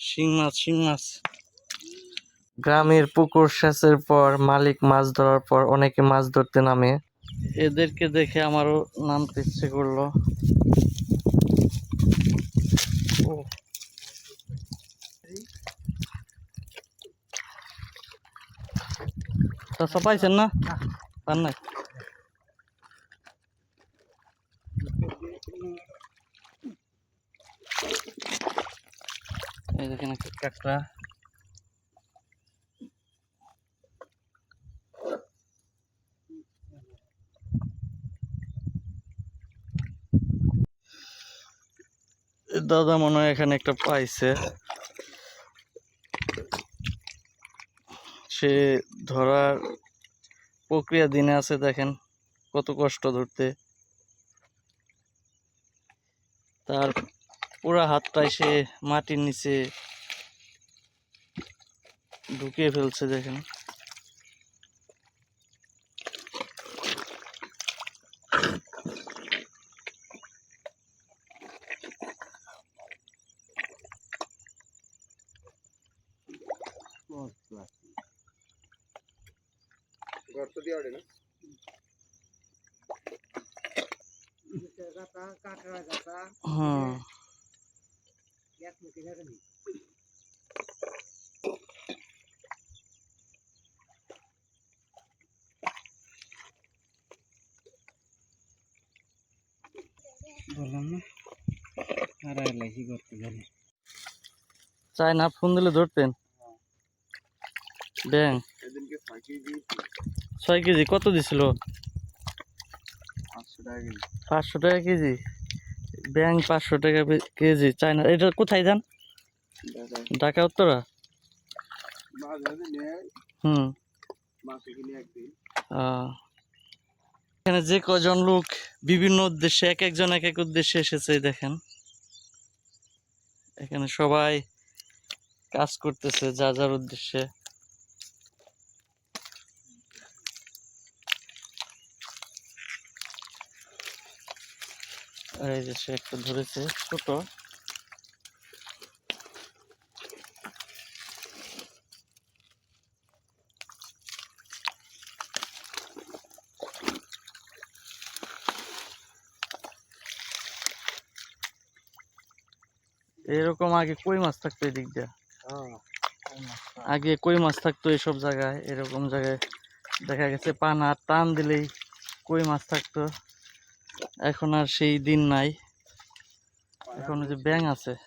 শিং মাছ। গ্রামের পুকুর সেচের পর মালিক মাছ ধরার পর অনেকে মাছ ধরতে নামে। এদেরকে দেখে আমারও নামতে ইচ্ছে করলো। পাইছেন না? পান নাই? এই দেখেন একটা কাঁকড়া। দাদা মনে হয় এখানে একটা পাইছে। সে ধরার প্রক্রিয়া দিনে আছে, দেখেন কত কষ্ট ধরতে। তার পুরা হাতটাই সে মাটির নিচে ঢুকিয়ে ফেলছে, দেখেন। হুম, বললাম না হারাই লাগি করতে জানি। চাই না ফোন দিলে ধরতেন ব্যাং। 6 কেজি কত দিছিল? 500 টাকা কেজি ব্যাং। 500 টাকা কেজি চায়না। এটা কোথায় যান? ঢাকা উত্তরা। হুম। এখানে যে কজন লোক বিভিন্ন উদ্দেশ্যে, এক একজন এক এক উদ্দেশ্যে এসেছে, দেখেন এখানে সবাই কাজ করতেছে যা যার উদ্দেশ্যে। এই যে সে একটা ধরেছে ছোট। এরকম আগে কই মাছ থাকতো এদিক দিয়ে। আগে কই মাছ থাকতো এইসব জায়গায়। এরকম জায়গায় দেখা গেছে পানা টান দিলেই কই মাছ থাকতো। এখন আর সেই দিন নাই। এখন যে ব্যাঙ আছে।